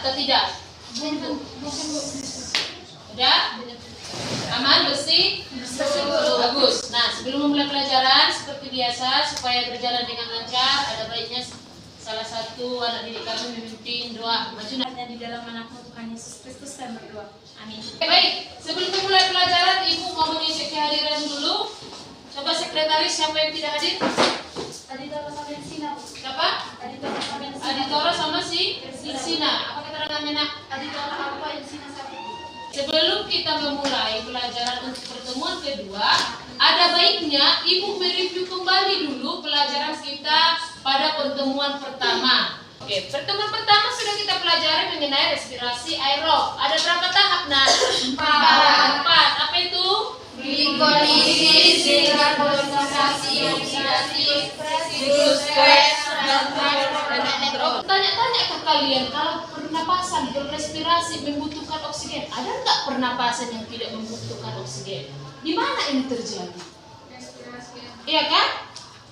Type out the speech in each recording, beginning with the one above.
atau tidak? Sudah? Aman, bersih? Bagus. Nah, sebelum memulai pelajaran seperti biasa supaya berjalan dengan lancar, ada baiknya salah satu anak didik kami memimpin doa. Maju Di dalam anakmu Tuhan Yesus Kristus dan berdoa. Amin. Baik, sebelum memulai pelajaran, Ibu mau mengisi kehadiran dulu. Coba sekretaris siapa yang tidak hadir? Aditoro sama Sina. Siapa? Aditoro sama Sina. Aditoro sama si Sina. Apa keterangannya, Nak? Aditoro apa yang Sina satu. Sebelum kita memulai pelajaran untuk pertemuan kedua, ada baiknya Ibu mereview kembali dulu pelajaran kita pada pertemuan pertama. Oke, pertemuan pertama sudah kita pelajari mengenai respirasi aerob. Ada berapa tahap, Nak? 4. Apa itu? Glikolisis, dekarbonasi, oksidasi, siklus Krebs, dan Tanya-tanya ke kalian, kalau pernapasan berrespirasi membutuhkan oksigen, ada nggak pernapasan yang tidak membutuhkan oksigen? Di mana ini terjadi? Iya kan?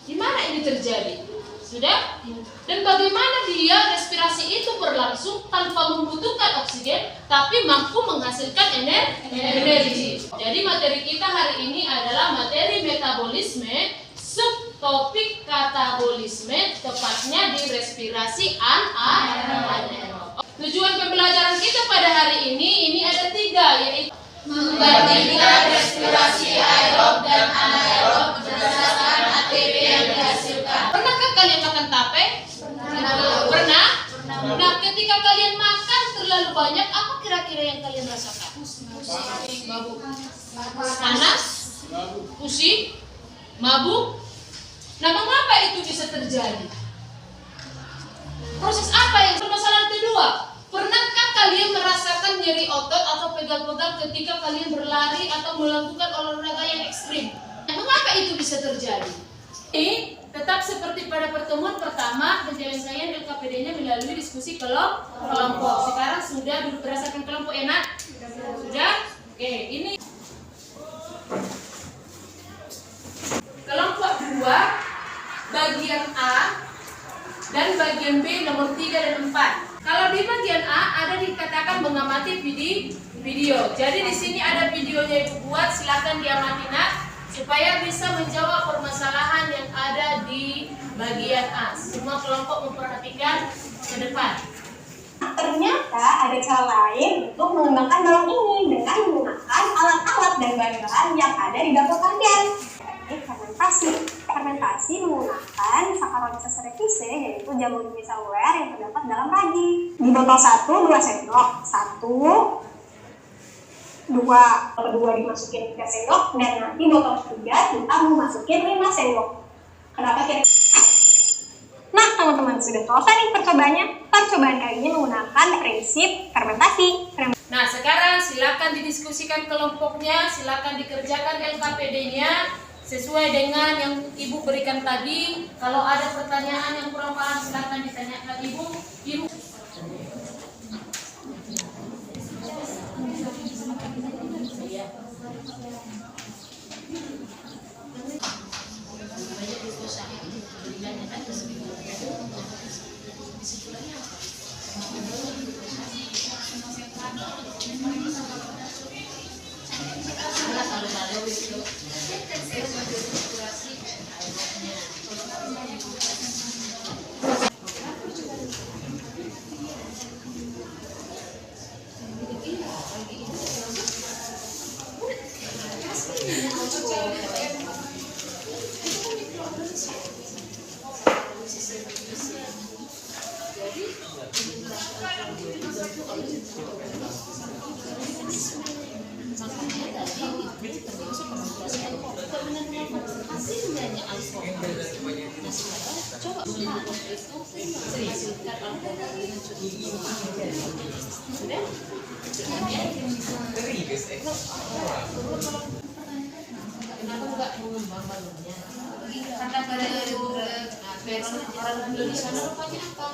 Di mana ini terjadi? Sudah? Dan bagaimana dia respirasi itu berlangsung tanpa membutuhkan oksigen, tapi mampu menghasilkan energi. Jadi materi kita hari ini adalah materi metabolisme, subtopik katabolisme, tepatnya di respirasi anaerob. Tujuan pembelajaran kita pada hari ini ada 3, yaitu membandingkan respirasi aerob dan anaerob berdasarkan ATP yang dihasilkan. Pernahkah kalian makan tape? Pernah? Nah, ketika kalian makan terlalu banyak, apa kira-kira yang kalian rasakan? Mabuk. Panas? Pusing? Mabuk? Nah, mengapa itu bisa terjadi? Proses apa yang permasalahan kedua? Pernahkah kalian merasakan nyeri otot atau pegal-pegal ketika kalian berlari atau melakukan olahraga yang ekstrim? Mengapa itu bisa terjadi? Ini tetap seperti pada pertemuan pertama, penyelesaian LKPD-nya melalui diskusi kelompok. Sekarang sudah duduk berdasarkan kelompok, enak? Sudah? Oke, ini kelompok 2, bagian A dan bagian B nomor 3 dan 4. Kalau di bagian A ada dikatakan mengamati video. Jadi di sini ada videonya Ibu buat, silakan diamati, Nak, supaya bisa menjawab permasalahan yang ada di bagian A. Semua kelompok memperhatikan ke depan. Ternyata ada cara lain untuk mengembangkan balon ini dengan menggunakan alat-alat dan bahan-bahan yang ada di dapur kalian. Fermentasi menggunakan Saccharomyces cerevisiae, yaitu jamur uniseluler yang terdapat dalam ragi. Di botol 1, 2 sendok. 2 kedua dimasukin 3 sendok, dan nanti botol 3 kita mau masukin 5 sendok. Kenapa kira-kira? Nah, teman-teman, sudah selesai nih percobaannya. Percobaan kali ini menggunakan prinsip fermentasi. Nah, sekarang silakan didiskusikan kelompoknya, silakan dikerjakan LKPD-nya sesuai dengan yang Ibu berikan tadi. Kalau ada pertanyaan yang kurang paham, silakan ditanyakan Ibu. Kenapa enggak mengembang balonnya? Karena orang Indonesia rupanya apa?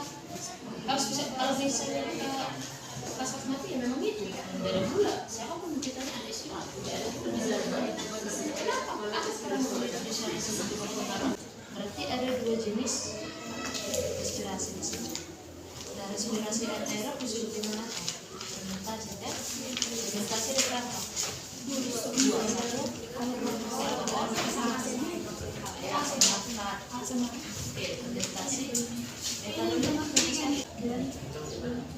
Harus bisa, kalau misalnya kasat mati ya memang itu ya. Tidak ada gula. Siapapun ceritanya ada istilah. Tidak ada gula di dalam. Kenapa? Kenapa sekarang Indonesia seperti berpengaruh? Berarti ada 2 jenis respirasi di sini. respirasi anaerob disebut dengan apa? Fermentasi kan? Fermentasi ada berapa? Dua. Oke, fermentasi.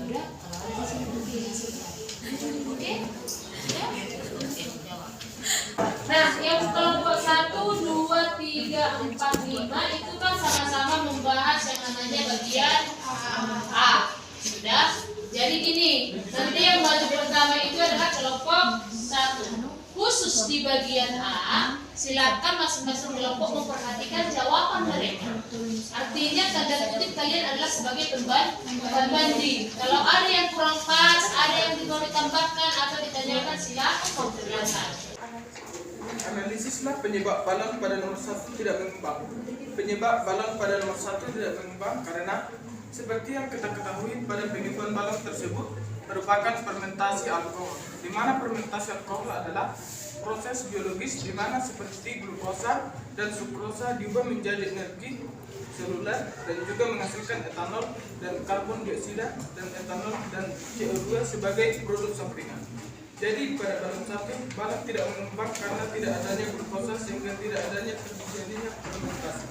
Udah? Oke? Ya? Oke, jawab. Nah, yang kelompok 1, 2, 3, 4, 5 itu kan sama-sama membahas yang namanya bagian A. Sudah? Jadi gini, nanti yang baju pertama itu adalah kelompok 1. Khusus di bagian A, silakan masing-masing kelompok memperhatikan jawaban mereka. Artinya tanda kutip kalian adalah sebagai pembanding. Kalau ada yang kurang pas, ada yang mau ditambahkan atau ditanyakan, silakan memperlihatkan. Analisislah penyebab balon pada nomor 1 tidak mengembang. Penyebab balon pada nomor 1 tidak mengembang karena seperti yang kita ketahui pada pengembang balon tersebut merupakan fermentasi alkohol. Di mana fermentasi alkohol adalah proses biologis di mana seperti glukosa dan sukrosa diubah menjadi energi seluler dan juga menghasilkan etanol dan karbon dioksida dan etanol dan CO2 sebagai produk sampingan. Jadi pada balon 1, balon tidak mengembang karena tidak adanya glukosa sehingga tidak adanya terjadinya fermentasi.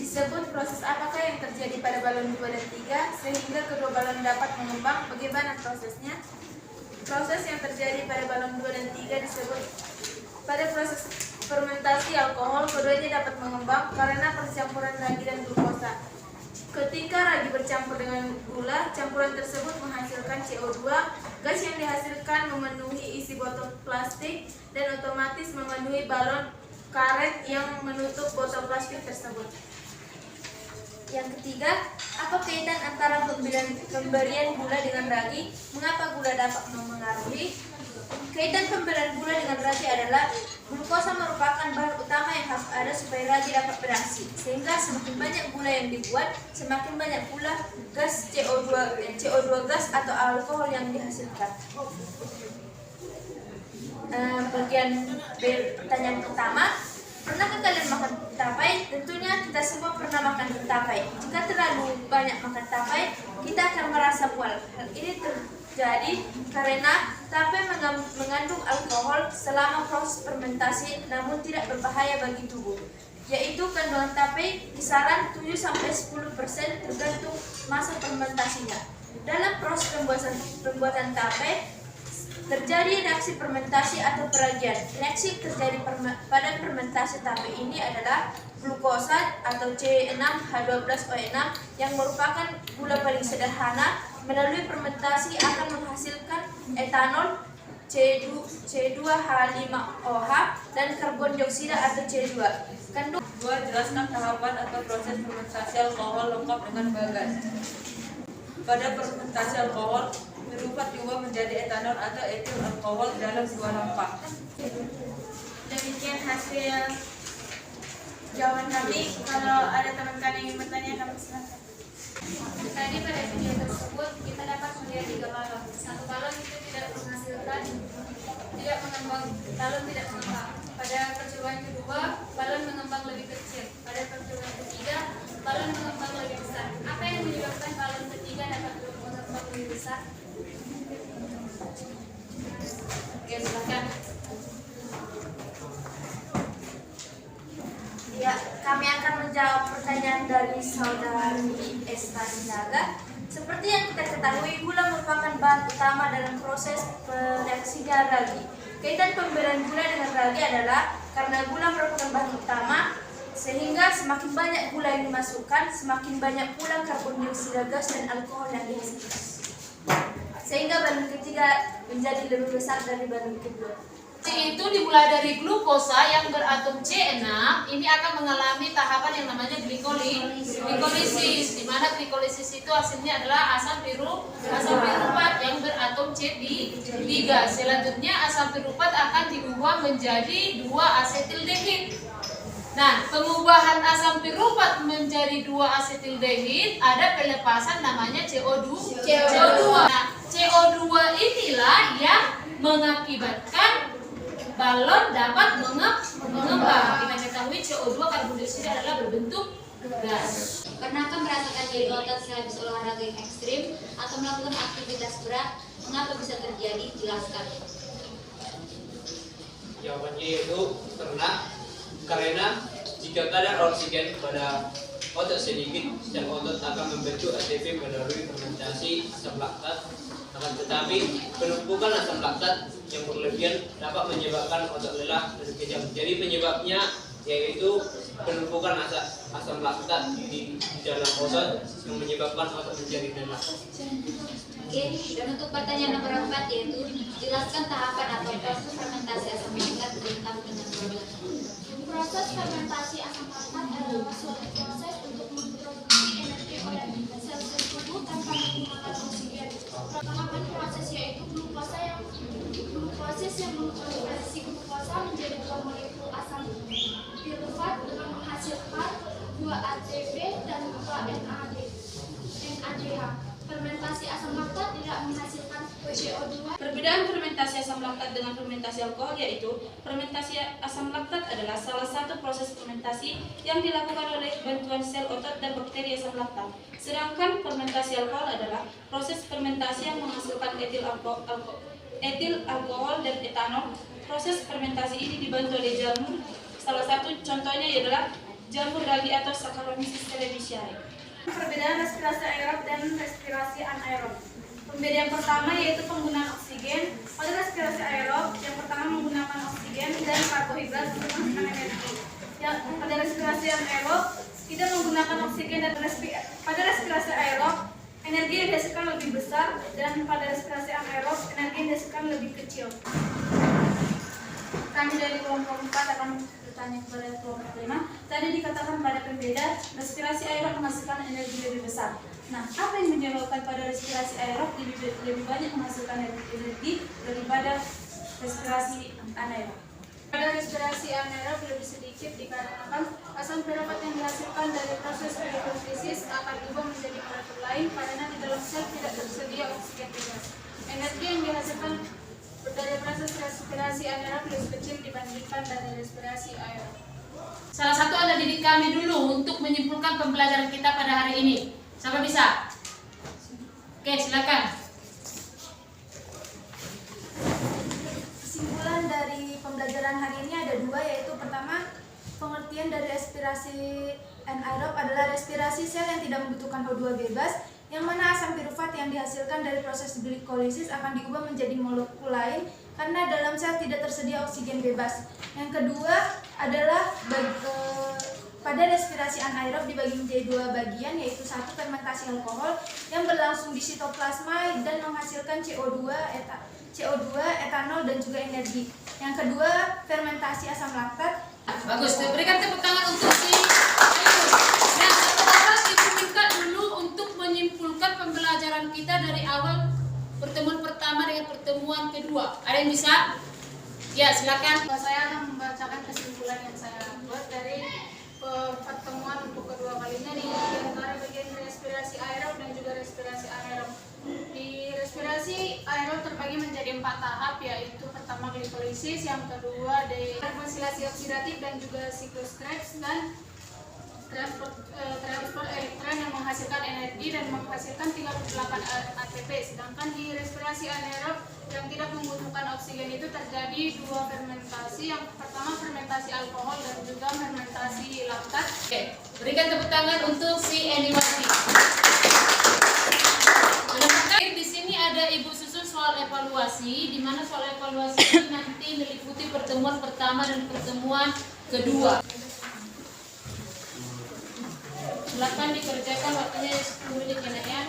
Disebut proses apakah yang terjadi pada balon 2 dan 3 sehingga kedua balon dapat mengembang? Bagaimana prosesnya? Proses yang terjadi pada balon 2 dan 3 disebut pada proses fermentasi alkohol. Keduanya dapat mengembang karena percampuran ragi dan glukosa. Ketika ragi bercampur dengan gula, campuran tersebut menghasilkan CO2. Gas yang dihasilkan memenuhi isi botol plastik dan otomatis memenuhi balon karet yang menutup botol plastik tersebut. Yang ketiga, apa kaitan antara pemberian gula dengan ragi? Mengapa gula dapat mempengaruhi? Kaitan pemberian gula dengan ragi adalah glukosa merupakan bahan utama yang harus ada supaya ragi dapat beraksi. Sehingga semakin banyak gula yang dibuat, semakin banyak pula gas CO2 gas atau alkohol yang dihasilkan. Bagian pertanyaan pertama, pernahkah kalian makan tapai? Tentunya kita semua pernah makan tapai. Jika terlalu banyak makan tapai, kita akan merasa mual. Hal ini terjadi karena tapai mengandung alkohol selama proses fermentasi, namun tidak berbahaya bagi tubuh. Yaitu kandungan tapai kisaran 7-10% tergantung masa fermentasinya. Dalam proses pembuatan tapai, terjadi reaksi fermentasi atau peragian. Reaksi terjadi pada fermentasi tape ini adalah glukosa atau C6H12O6 yang merupakan gula paling sederhana. Melalui fermentasi akan menghasilkan etanol C2H5OH dan karbon dioksida atau C2. Jelaskan tahapan atau proses fermentasi alkohol lengkap dengan bagas. Pada fermentasi alkohol, berupat diubah menjadi etanol atau etil alkohol dalam 2 lempak. Demikian hasil jawaban kami. Kalau ada teman-teman yang ingin bertanya, kami silakan. Tadi pada video tersebut kita dapat melihat 3 balon. Satu balon itu tidak menghasilkan, tidak mengembang, balon tidak mengembang. Pada percobaan kedua, balon mengembang lebih kecil. Pada percobaan ketiga, balon mengembang lebih besar. Apa yang menyebabkan balon ketiga dapat mengembang lebih besar? Oke, silakan. Ya, kami akan menjawab pertanyaan dari saudari Esta Sinaga. Seperti yang kita ketahui, gula merupakan bahan utama dalam proses reaksinya ragi. Kaitan pemberian gula dengan ragi adalah karena gula merupakan bahan utama, sehingga semakin banyak gula yang dimasukkan, semakin banyak pula karbon dioksida gas dan alkohol yang dihasilkan. Sehingga balon ketiga menjadi lebih besar dari balon kedua. Itu dimulai dari glukosa yang beratom C6, ini akan mengalami tahapan yang namanya glikolisis, di mana glikolisis itu hasilnya adalah asam piruvat yang beratom C3. Selanjutnya asam piruvat akan diubah menjadi 2-asetildehid. Nah, pengubahan asam piruvat menjadi 2-asetildehid ada pelepasan namanya CO2. Nah, CO2 inilah yang mengakibatkan balon dapat mengembang. Kita ketahui CO2 karbon dioksida adalah berbentuk gas. Pernahkah merasakan nyeri otot sehabis olahraga yang ekstrim atau melakukan aktivitas berat? Mengapa bisa terjadi? Jelaskan. Jawabannya yaitu pernah, karena jika kadar oksigen pada otot sedikit, sel otot akan membentuk ATP melalui fermentasi asam laktat. Akan tetapi penumpukan asam laktat yang berlebihan dapat menyebabkan otot lelah dan kejang. Jadi penyebabnya yaitu penumpukan asam laktat di dalam otot yang menyebabkan otot menjadi lelah. Oke, dan untuk pertanyaan nomor 4 yaitu jelaskan tahapan atau proses fermentasi asam laktat ditambah dengan produk. Proses fermentasi asam laktat adalah suatu proses untuk memproduksi energi oleh sel-sel tubuh tanpa menggunakan oksigen. Tahapan proses yaitu proses yang mengkonversi glukosa menjadi 2 molekul asam pirufat dengan menghasilkan 2 ATP dan 2 NADH. Fermentasi asam laktat tidak menghasilkan CO2. Perbedaan fermentasi asam laktat dengan fermentasi alkohol yaitu fermentasi asam laktat adalah salah satu proses fermentasi yang dilakukan oleh bantuan sel otot dan bakteri asam laktat. Sedangkan fermentasi alkohol adalah proses fermentasi yang menghasilkan etil alkohol dan etanol. Proses fermentasi ini dibantu oleh jamur. Salah satu contohnya adalah jamur ragi atau Saccharomyces cerevisiae. Perbedaan respirasi aerob dan respirasi anaerob. Pembedaan pertama yaitu penggunaan oksigen. Pada respirasi aerob, yang pertama menggunakan oksigen dan karbohidrat untuk menghasilkan energi. Pada respirasi anaerob, tidak menggunakan oksigen dan pada respirasi aerob, energi yang dihasilkan lebih besar dan pada respirasi anaerob, energi yang dihasilkan lebih kecil. Kami dari kelompok 4 akan bertanya kepada kelompok 5. Tadi dikatakan pada pembeda, respirasi aerob menghasilkan energi lebih besar. Nah, apa yang menyebabkan pada respirasi aerob lebih banyak menghasilkan energi daripada respirasi anaerob? Pada respirasi anaerob lebih sedikit dikarenakan asam pirofat yang dihasilkan dari proses glikolisis akan berubah menjadi molekul lain karena di dalam sel tidak tersedia oksigen bebas. Energi yang dihasilkan dari proses respirasi anaerob lebih kecil dibandingkan dari respirasi aerob. Salah satu Anda didik kami dulu untuk menyimpulkan pembelajaran kita pada hari ini. Siapa bisa? Oke, silakan. Kesimpulan dari pembelajaran hari ini ada 2, yaitu pertama, pengertian dari respirasi anaerob adalah respirasi sel yang tidak membutuhkan O2 bebas, yang mana asam pirufat yang dihasilkan dari proses glikolisis akan diubah menjadi molekul lain karena dalam sel tidak tersedia oksigen bebas. Yang kedua adalah pada respirasi anaerob dibagi menjadi 2 bagian, yaitu 1 fermentasi alkohol yang berlangsung di sitoplasma dan menghasilkan CO2, etanol dan juga energi. Yang kedua, fermentasi asam laktat. Bagus, berikan tepuk tangan untuk si Nah, sekarang Ibu minta dulu untuk menyimpulkan pembelajaran kita dari awal pertemuan pertama dengan pertemuan kedua. Ada yang bisa? Ya, silakan. Saya akan membacakan kesimpulan yang saya buat dari pertemuan untuk kedua kalinya di antara bagian respirasi aerob dan juga respirasi anaerob. Di respirasi aerob terbagi menjadi 4 tahap, yaitu pertama glikolisis, yang kedua dekarbosilasi oksidatif dan juga siklus Krebs, dan transport elektron yang menghasilkan energi dan menghasilkan 38 ATP. Sedangkan di respirasi anaerob yang tidak membutuhkan oksigen itu terjadi 2 fermentasi. Yang pertama fermentasi alkohol dan juga fermentasi laktat. Oke, berikan tepuk tangan untuk si Eniwati. Di sini ada Ibu susun soal evaluasi, di mana soal evaluasi ini nanti meliputi pertemuan pertama dan pertemuan kedua. Silakan dikerjakan, waktunya 10 menit ya, Nak, ya.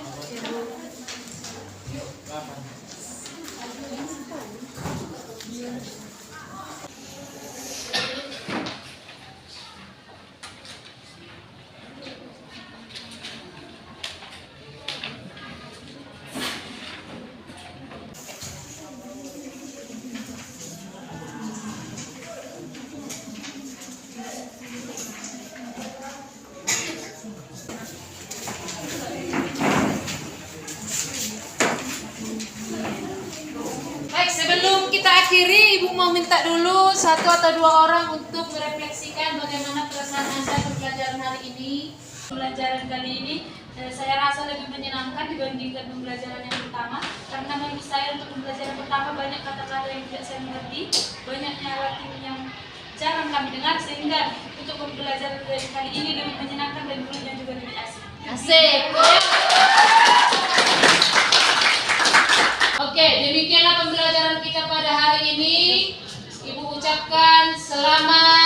Baik, sebelum kita akhiri, Ibu mau minta dulu satu atau dua orang untuk merefleksikan bagaimana perasaan Anda pembelajaran hari ini. Pembelajaran kali ini saya rasa lebih menyenangkan dibandingkan pembelajaran yang pertama, karena bagi saya untuk pembelajaran pertama banyak kata-kata yang tidak saya mengerti, banyak naratif yang jarang kami dengar, sehingga untuk pembelajaran kali ini lebih menyenangkan dan gurunya juga lebih asik. Asik. Oke, demikianlah pembelajaran kita pada hari ini. Ibu ucapkan selamat